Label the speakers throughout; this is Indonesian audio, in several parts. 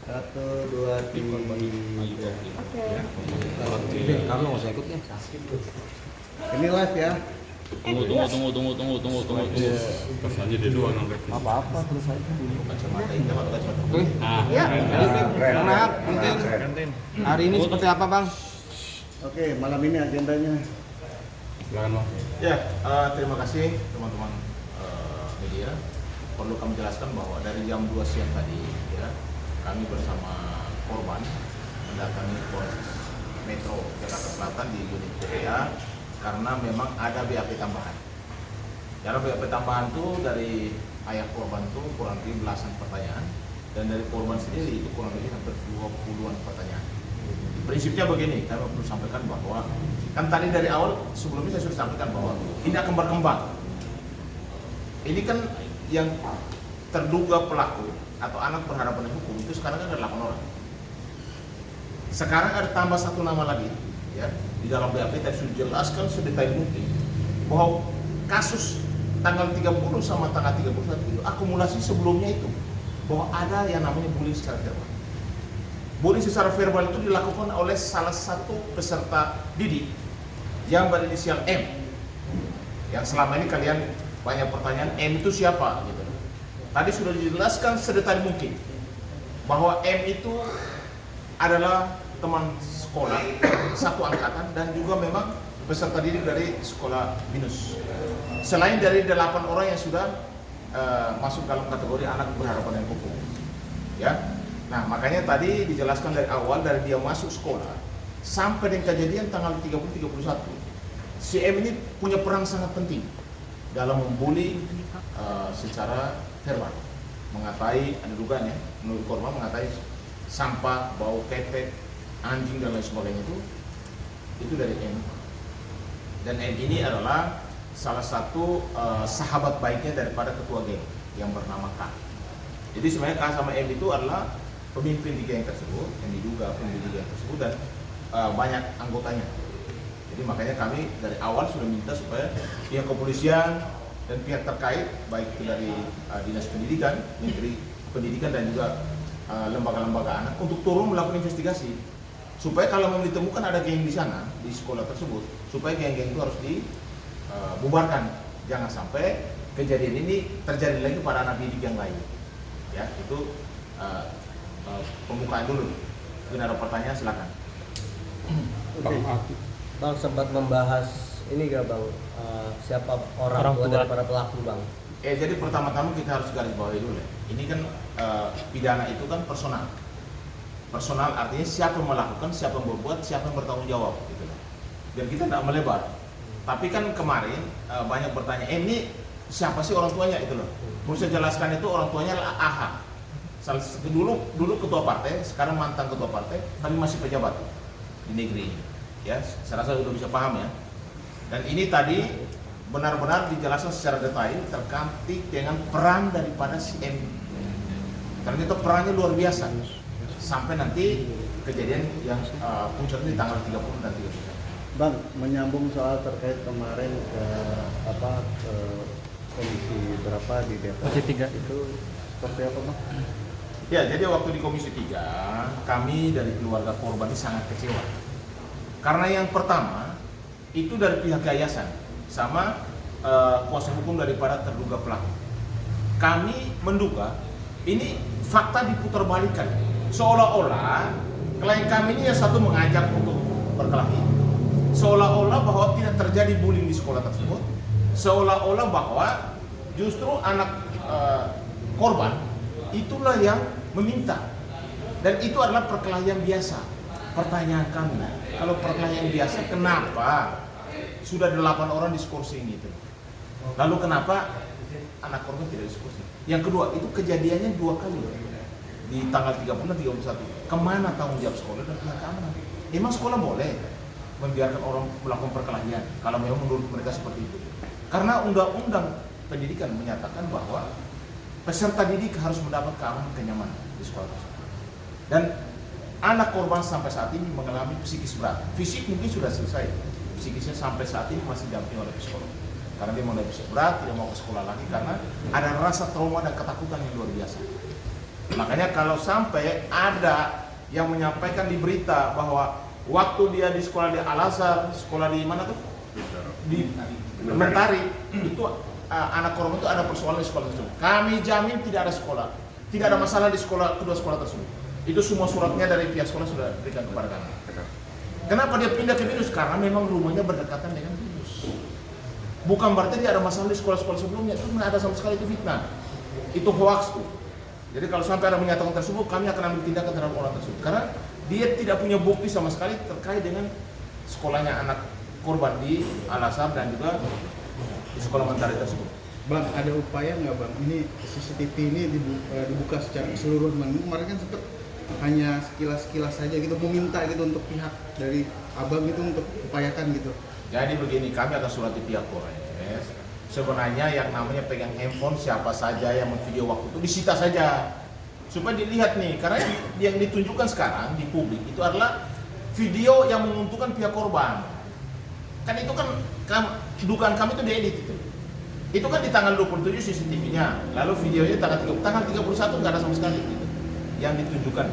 Speaker 1: Satu, dua, tiga.
Speaker 2: Oke.
Speaker 3: Kamu nggak usah ikut ya.
Speaker 1: Ini live ya.
Speaker 4: Tunggu. Pesannya di dua nang live.
Speaker 3: Apa-apa terus aja.
Speaker 4: Kacamata ini apa kacamata?
Speaker 3: Oke.
Speaker 2: Ya.
Speaker 3: Bang, mungkin hari ini seperti apa, Bang?
Speaker 1: Oke, malam ini agendanya.
Speaker 4: Silakan, Bang.
Speaker 5: Ya, terima kasih teman-teman media. Perlu kami jelaskan bahwa dari jam 2 siang tadi, ya, kami bersama korban mendatangi Polres Metro Jakarta Selatan di unit PPA karena memang ada BAP tambahan. Karena BAP tambahan itu dari ayah korban itu kurang lebih belasan pertanyaan dan dari korban sendiri itu kurang lebih hampir 20-an pertanyaan. Prinsipnya begini, kami perlu sampaikan bahwa kan tadi dari awal sebelumnya saya sudah sampaikan bahwa ini akan berkembang. Ini kan yang terduga pelaku atau anak berhadapan dengan hukum itu sekarang kan ada 8 orang. Sekarang ada tambah satu nama lagi, ya, di dalam BAP tadi sudah jelaskan sedetail mungkin bahwa kasus tanggal 30 sama tanggal 31 itu akumulasi sebelumnya itu bahwa ada yang namanya bullying secara verbal. Bullying secara verbal itu dilakukan oleh salah satu peserta didik yang berinisial M. Yang selama ini kalian banyak pertanyaan, M itu siapa? Gitu. Tadi sudah dijelaskan sedetail mungkin bahwa M itu adalah teman sekolah satu angkatan dan juga memang peserta didik dari sekolah BINUS. Selain dari 8 orang yang sudah masuk dalam kategori anak berhadapan dengan hukum, ya. Nah, makanya tadi dijelaskan dari awal dari dia masuk sekolah sampai dengan kejadian tanggal 30-31, si M ini punya peran sangat penting dalam membuli secara verbal, mengatai, ada dugaan ya, menurut korban mengatai sampah, bau ketek, anjing dan lain sebagainya itu dari M. Dan M ini adalah salah satu sahabat baiknya daripada ketua geng yang bernama K. Jadi sebenarnya K sama M itu adalah pemimpin di geng tersebut, yang diduga pemimpin di geng tersebut dan banyak anggotanya. Jadi makanya kami dari awal sudah minta supaya pihak kepolisian dan pihak terkait, baik itu dari Dinas Pendidikan, Menteri Pendidikan dan juga lembaga-lembaga anak untuk turun melakukan investigasi supaya kalau memang ditemukan ada geng di sana di sekolah tersebut, supaya geng-geng itu harus dibubarkan. Jangan sampai kejadian ini terjadi lagi pada anak didik yang lain. Ya, itu pembukaan dulu. Mungkin ada pertanyaan, silakan.
Speaker 2: Bang sempat membahas ini gak Bang, siapa orang tua daripada pelaku Bang?
Speaker 5: Jadi pertama-tama kita harus garis bawahi dulu ya. Ini kan pidana itu kan personal. Personal artinya siapa yang melakukan, siapa yang berbuat, siapa yang bertanggung jawab gitu. Dan kita tidak melebar. Tapi kan kemarin banyak bertanya, ini siapa sih orang tuanya itu loh. Perlu saya jelaskan itu orang tuanya adalah AH. Dulu ketua partai, sekarang mantan ketua partai, tapi masih pejabat di negeri ini. Ya, saya rasa sudah bisa paham ya. Dan ini tadi benar-benar dijelaskan secara detail terkait dengan peran daripada si M. Ternyata perannya luar biasa sampai nanti kejadian yang puncak di tanggal 30 dan 31.
Speaker 1: Bang, menyambung soal terkait kemarin ke komisi berapa di Depok?
Speaker 3: Komisi 3
Speaker 1: itu seperti apa, Bang?
Speaker 5: Ya, jadi waktu di Komisi 3 kami dari keluarga korban ini sangat kecewa. Karena yang pertama itu dari pihak yayasan sama kuasa hukum daripada terduga pelaku. Kami menduga ini fakta diputarbalikkan, seolah-olah klien kami ini yang satu mengajak untuk berkelahi, seolah-olah bahwa tidak terjadi bullying di sekolah tersebut, seolah-olah bahwa justru anak korban itulah yang meminta, dan itu adalah perkelahian biasa. Pertanyaan kami, kalau perkelahian biasa, kenapa sudah 8 orang diskorsing gitu? Lalu kenapa anak korban tidak diskorsing? Yang kedua, itu kejadiannya 2 kali loh. Di tanggal 30 dan 31. Kemana tanggung jawab sekolah dan pihak keamanan? Emang sekolah boleh membiarkan orang melakukan perkelahian kalau memang menurut mereka seperti itu? Karena undang-undang pendidikan menyatakan bahwa peserta didik harus mendapat keamanan kenyamanan di sekolah tersebut. Dan anak korban sampai saat ini mengalami psikis berat. Fisik mungkin sudah selesai, psikisnya sampai saat ini masih didampingi oleh psikolog. Karena dia mengalami psikis berat, tidak mau ke sekolah lagi karena ada rasa trauma dan ketakutan yang luar biasa. Makanya kalau sampai ada yang menyampaikan di berita bahwa waktu dia di sekolah di Al-Azhar, sekolah di mana tuh? Di Mentari, itu anak korban itu ada persoalan di sekolah tersebut. Kami jamin tidak ada sekolah, tidak ada masalah di sekolah, kedua sekolah tersebut. Itu semua suratnya dari pihak sekolah sudah diberikan kepada kami. Kenapa dia pindah ke Binus? Karena memang rumahnya berdekatan dengan Binus. Bukan berarti dia ada masalah di sekolah-sekolah sebelumnya, itu tidak ada sama sekali, itu fitnah. Itu hoax tuh. Jadi kalau sampai ada menyatakan tersebut, kami akan ambil tindakan terhadap orang tersebut. Karena dia tidak punya bukti sama sekali terkait dengan sekolahnya anak korban di Al-Azhar dan juga di sekolah Mentari tersebut.
Speaker 3: Bang, ada upaya nggak bang? Ini CCTV ini dibuka secara keseluruhan bang. Kemarin kan sempat hanya sekilas-sekilas saja gitu, meminta gitu untuk pihak dari abang itu untuk upayakan gitu.
Speaker 5: Jadi begini, kami akan surati pihak Polres. Sebenarnya yang namanya pegang handphone siapa saja yang memvideo waktu itu disita saja supaya dilihat nih, karena yang ditunjukkan sekarang di publik itu adalah video yang menguntungkan pihak korban. Kan itu kan dugaan kami itu diedit itu. Itu kan di tanggal 27 CCTV-nya, lalu videonya tanggal 31 nggak ada sama sekali gitu, yang ditunjukkan.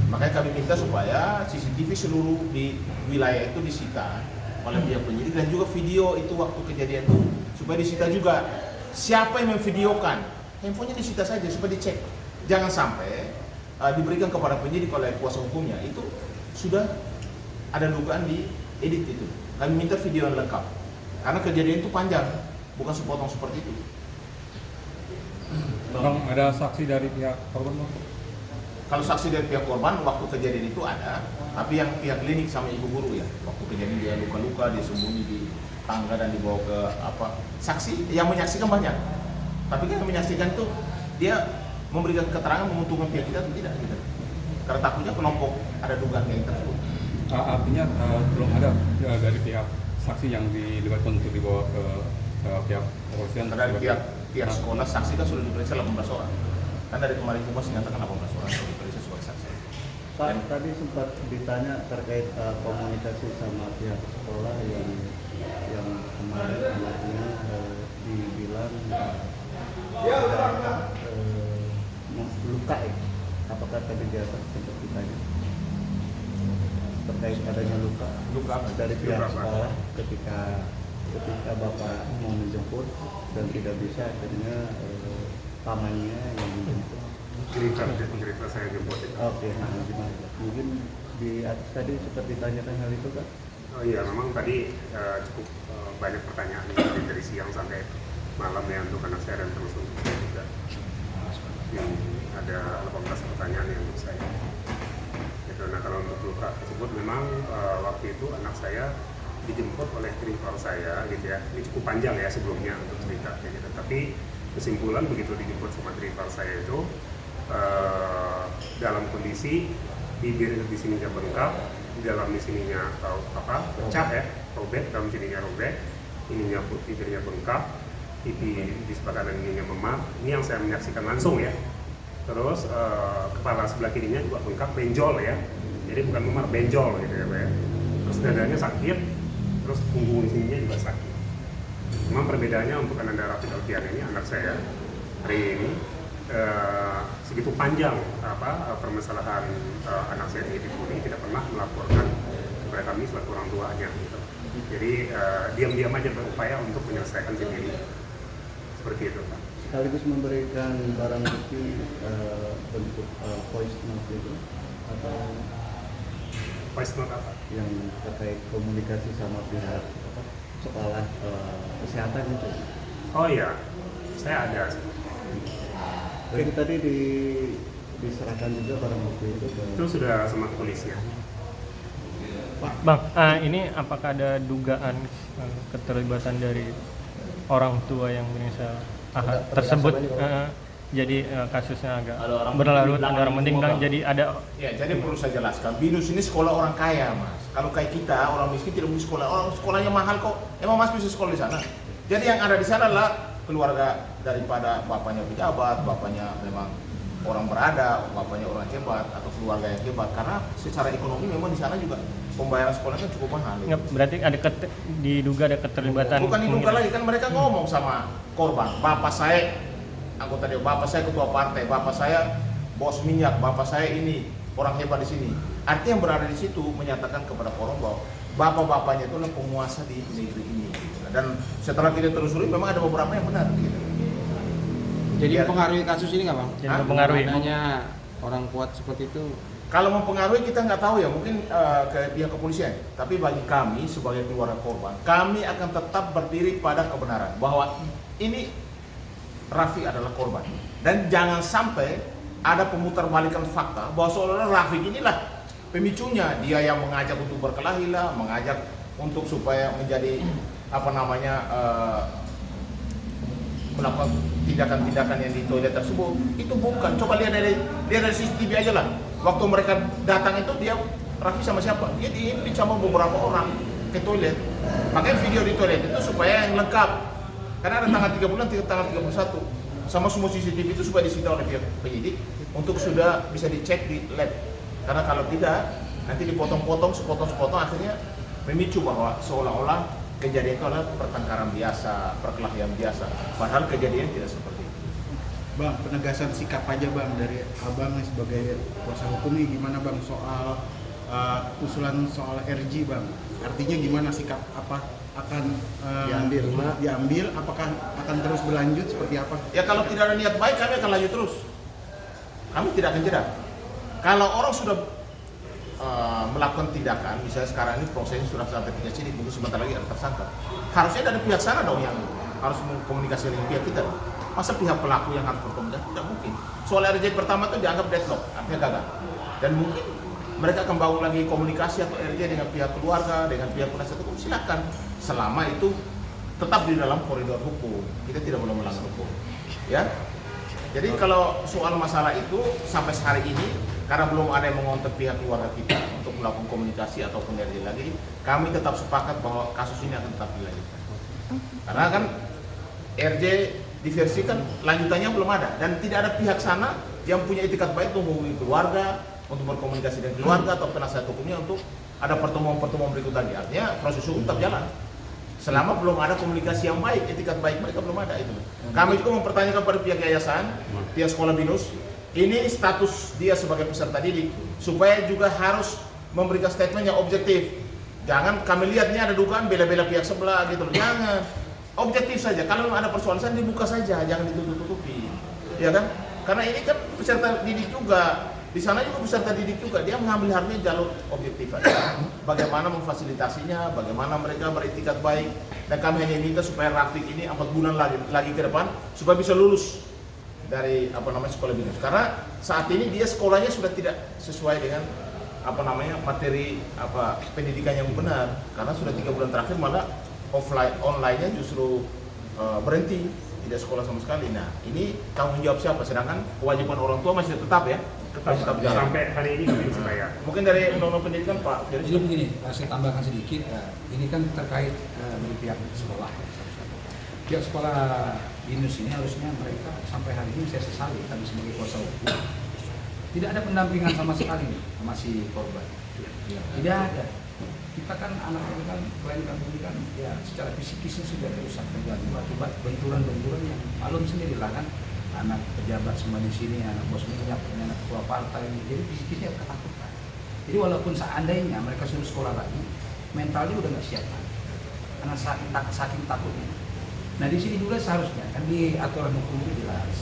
Speaker 5: Makanya kami minta supaya CCTV seluruh di wilayah itu disita oleh pihak penyidik dan juga video itu waktu kejadian itu supaya disita juga. Siapa yang memvideokan, handphonenya disita saja supaya dicek. Jangan sampai diberikan kepada penyidik oleh kuasa hukumnya. Itu sudah ada dugaan di edit itu. Kami minta video yang lengkap. Karena kejadian itu panjang, bukan sepotong seperti itu.
Speaker 6: Bang, ada saksi dari pihak korban bang?
Speaker 5: Kalau saksi dari pihak korban waktu kejadian itu ada, tapi yang pihak klinik sama ibu guru ya. Waktu kejadian dia luka-luka, dia sembunyi di tangga dan dibawa ke apa? Saksi yang menyaksikan banyak. Tapi kan yang menyaksikan itu dia memberikan keterangan menguntungkan pihak kita atau tidak gitu. Karena takutnya kelompok ada dugaan yang tersebut.
Speaker 6: Artinya belum ada dari pihak saksi yang dilibatkan untuk dibawa ke pihak kepolisian.
Speaker 5: Dari pihak sekolah saksi kan sudah diperiksa 18 orang. Kan dari kemarin Humas dinyatakan 18 orang yang diperiksa sebagai saksi.
Speaker 1: Pak, tadi sempat ditanya terkait komunikasi sama pihak sekolah yang kemarin anaknya dibilang luka ya. Apakah tadi di atas sempat ditanya terkait adanya luka dari pihak sekolah ketika bapak mau menjemput dan tidak bisa, akhirnya pamannya yang menjemput.
Speaker 7: Cerita saya jemput itu.
Speaker 1: Oke, nah gimana? Mungkin di atas tadi sempat ditanyakan hal itu kan?
Speaker 7: Oh iya, memang tadi cukup banyak pertanyaan dari siang sampai malam ya untuk anak saya dan terus untuk saya juga. Ada 18 pertanyaan yang untuk saya. Gitu. Nah kalau untuk luka tersebut memang waktu itu anak saya dijemput oleh rival saya gitu ya. Ini cukup panjang ya sebelumnya untuk cerita gitu. Tapi kesimpulan begitu dijemput sama rival saya itu dalam kondisi bibir di sininya bengkak, di dalam di sininya pecah ya, robek, dalam sininya robek, ininya bibirnya bengkak, pipi di sebelah kanan ininya memar. Ini yang saya menyaksikan langsung ya. Terus kepala sebelah kirinya juga bengkak, benjol ya. Jadi bukan memar, benjol gitu ya Pak ya. Terus dadanya sakit, terus punggung sininya juga sakit. Memang perbedaannya untuk Ananda Rafiq Alfian ini anak saya hari ini segitu panjang permasalahan anak saya ini tidak pernah melaporkan kepada kami selaku orang tuanya gitu. Jadi diam-diam aja berupaya untuk menyelesaikan sendiri seperti itu Pak.
Speaker 1: Sekaligus memberikan barang bukti bentuk voice note itu atau
Speaker 7: voice note apa?
Speaker 1: yang terkait komunikasi sama pihak sekolah kesehatan itu.
Speaker 7: Oh iya, saya ada.
Speaker 1: Jadi tadi diserahkan juga barang bukti itu ke
Speaker 7: Itu sudah sama kepolisian.
Speaker 8: Bang, ini apakah ada dugaan keterlibatan dari orang tua yang berinisial AH tersebut? Jadi kasusnya agak berlarut, ada orang penting bilang jadi ada.
Speaker 5: Ya, jadi perlu saya jelaskan, Binus ini sekolah orang kaya mas. Kalau kayak kita orang miskin tidak bisa sekolah, orang sekolahnya mahal kok. Emang mas bisa sekolah di sana? Jadi yang ada di sana adalah keluarga daripada bapaknya pejabat, bapaknya memang orang berada, bapaknya orang hebat atau keluarga yang hebat. Karena secara ekonomi memang di sana juga pembayaran sekolahnya cukup mahal.
Speaker 8: Nggak, berarti ada diduga ada keterlibatan.
Speaker 5: Bukan diduga lagi, kan mereka ngomong sama korban, bapak saya anggota dia, bapak saya ketua partai, bapak saya bos minyak, bapak saya ini orang hebat di sini. Artinya yang berada di situ menyatakan kepada orang bahwa bapak-bapaknya itu adalah penguasa di negeri ini. Dan setelah kita telusuri memang ada beberapa yang benar. Gitu.
Speaker 9: Jadi
Speaker 5: Ya.
Speaker 9: mempengaruhi kasus ini nggak bang?
Speaker 8: Jadi mempengaruhi.
Speaker 9: Adanya orang kuat seperti itu.
Speaker 5: Kalau mempengaruhi kita nggak tahu ya, mungkin ke pihak kepolisian. Tapi bagi kami sebagai keluarga korban, kami akan tetap berdiri pada kebenaran bahwa ini Rafiq adalah korban. Dan jangan sampai ada pemutarbalikan fakta bahwa seolah-olah Rafiq inilah pemicunya. Dia yang mengajak untuk berkelahi lah, mengajak untuk supaya menjadi melakukan tindakan-tindakan yang di toilet tersebut. Itu bukan. Coba lihat dari CCTV aja lah. Waktu mereka datang itu dia Rafiq sama siapa? Dia diimpit sama beberapa orang ke toilet. Makanya video di toilet itu supaya yang lengkap. Karena ada tanggal 3 bulan, tanggal 31. Sama semua CCTV itu supaya disita oleh pihak penyidik untuk sudah bisa dicek di lab. Karena kalau tidak, nanti dipotong-potong, sepotong-sepotong akhirnya memicu bahwa seolah-olah kejadian itu adalah pertengkaran biasa, perkelahian biasa. Padahal kejadian tidak seperti itu.
Speaker 3: Bang, penegasan sikap aja bang dari abang sebagai kuasa hukum nih gimana bang soal usulan soal RG bang? Artinya gimana sikap apa akan diambil? Apakah akan terus berlanjut seperti apa?
Speaker 5: Ya kalau tidak ada niat baik kami akan lanjut terus. Kami tidak akan jeda. Kalau orang sudah melakukan tindakan, misalnya sekarang ini prosesnya sudah sampai tingkat sini, mungkin sebentar lagi ada tersangka. Harusnya dari pihak sana dong yang harus mengkomunikasi dengan pihak kita. Masa pihak pelaku yang harus berkomunikasi? Tidak mungkin. Soal RJ pertama itu dianggap deadlock, artinya gagal. Dan mungkin mereka akan bangun lagi komunikasi atau RJ dengan pihak keluarga, dengan pihak penasihat hukum, silakan. Selama itu tetap di dalam koridor hukum. Kita tidak boleh melanggar hukum. Ya. Jadi kalau soal masalah itu sampai hari ini karena belum ada yang mengontak pihak keluarga kita untuk melakukan komunikasi ataupun RJ lagi, kami tetap sepakat bahwa kasus ini akan tetap dilanjutkan. Karena kan RJ diversikan lanjutannya belum ada dan tidak ada pihak sana yang punya etikat baik untuk menghubungi keluarga, untuk berkomunikasi dengan keluarga atau penasihat hukumnya untuk ada pertemuan-pertemuan berikut lagi. Artinya proses hukum tetap jalan. Selama belum ada komunikasi yang baik, etikat baik mereka belum ada itu. Kami juga mempertanyakan pada pihak yayasan, pihak sekolah BINUS, ini status dia sebagai peserta didik, supaya juga harus memberikan statement yang objektif. Jangan kami lihat ini ada dugaan bela-bela pihak sebelah gitu, jangan. Objektif saja. Kalau ada persoalan dibuka saja, jangan ditutup-tutupi, ya kan? Karena ini kan peserta didik juga. Di sana juga peserta didik juga, dia mengambil harusnya jalur objektif aja. Bagaimana memfasilitasinya, bagaimana mereka beretikat baik. Dan kami hanya minta supaya Rafiq ini 4 bulan lagi ke depan supaya bisa lulus dari sekolah BINUS. Karena saat ini dia sekolahnya sudah tidak sesuai dengan materi pendidikan yang benar. Karena sudah 3 bulan terakhir malah online-nya justru berhenti, tidak sekolah sama sekali. Nah, ini tanggung jawab siapa? Sedangkan kewajiban orang tua masih tetap ya. Tetap jalan.
Speaker 7: Sampai hari ini kami masih bayar.
Speaker 5: Mungkin dari undang-undang pendidikan Pak Firly.
Speaker 10: Jadi begini, saya tambahkan sedikit. Ini kan terkait dari pihak sekolah. Pihak sekolah BINUS ini harusnya mereka sampai hari ini saya sesali kami sebagai kuasa hukum tidak ada pendampingan sama sekali sama si korban. Tidak ada. Kita kan anak ini kan klien kami ini kan ya secara fisikisnya sudah rusak terganggu akibat benturan-benturan yang malum sendiri lah kan. Anak pejabat semua di sini, anak bos minyak, anak ketua partai, jadi fisiknya ketakutan. Jadi walaupun seandainya mereka suruh sekolah lagi, mentalnya udah nggak siap kan, karena saking takutnya. Nah di sini juga seharusnya kan di aturan hukum itu jelas.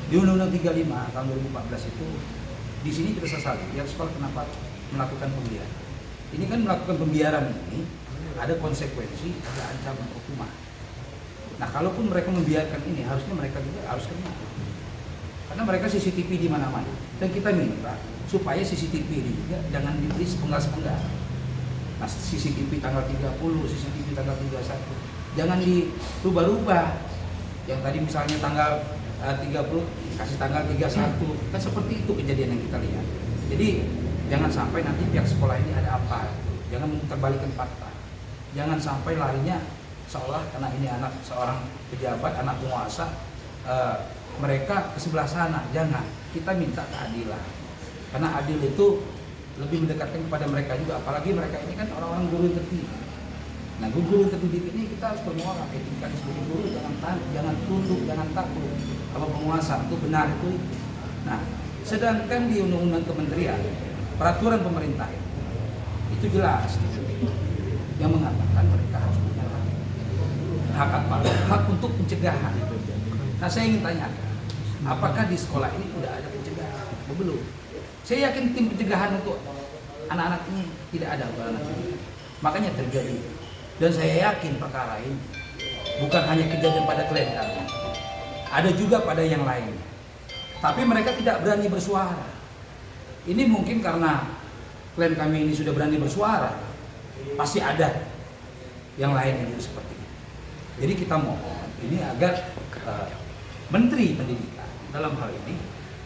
Speaker 10: Di Undang-Undang 35 tahun 2014 itu di sini kita sesali, yang sekolah kenapa melakukan pembiaran. Ini kan melakukan pembiaran ini ada konsekuensi, ada ancaman hukuman. Nah, kalaupun mereka membiarkan ini, harusnya mereka juga harus kena. Karena mereka CCTV di mana-mana. Dan kita minta supaya CCTV ini juga jangan diberi sepenggal-sepenggal. Nah, CCTV tanggal 30, CCTV tanggal 31. Jangan dirubah-rubah. Yang tadi misalnya tanggal 30, kasih tanggal 31. Kan seperti itu kejadian yang kita lihat. Jadi, jangan sampai nanti pihak sekolah ini ada apa. Jangan terbalikan fakta. Jangan sampai larinya seolah karena ini anak seorang pejabat, anak penguasa, mereka ke sebelah sana. Jangan, kita minta keadilan. Karena adil itu lebih mendekatkan kepada mereka juga, apalagi mereka ini kan orang-orang guru yang terdidik. Nah, guru yang terdidik ini kita harus bermuara etika sebagai guru, jangan tunduk, jangan takut sama penguasa, itu benar itu. Nah, Sedangkan di undang-undang kementerian, peraturan pemerintah itu jelas yang mengatakan mereka harus punya hak apa? Hak untuk pencegahan. Nah, saya ingin tanyakan, apakah di sekolah ini sudah ada pencegahan? Belum. Saya yakin tim pencegahan untuk anak-anak ini tidak ada untuk anak ini. Makanya terjadi. Dan saya yakin perkara ini bukan hanya kejadian pada klien kami, ada juga pada yang lainnya. Tapi mereka tidak berani bersuara. Ini mungkin karena klien kami ini sudah berani bersuara, pasti ada yang lain yang juga seperti itu. Jadi kita mohon ini agar Menteri Pendidikan dalam hal ini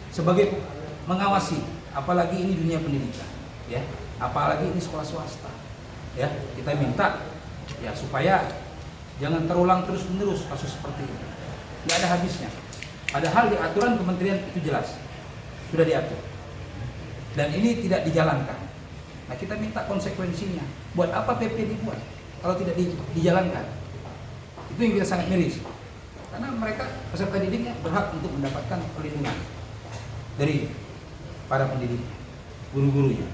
Speaker 10: sebagai mengawasi, apalagi ini dunia pendidikan, ya, apalagi ini sekolah swasta, ya, kita minta ya supaya jangan terulang terus-menerus kasus seperti ini. Nggak ada habisnya. Padahal di aturan kementerian itu jelas sudah diatur dan ini tidak dijalankan. Nah, kita minta konsekuensinya. Buat apa PP dibuat kalau tidak dijalankan? Itu yang kita sangat miris. Karena mereka peserta didiknya berhak untuk mendapatkan perlindungan dari para pendidiknya, guru-gurunya.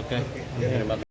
Speaker 9: Oke.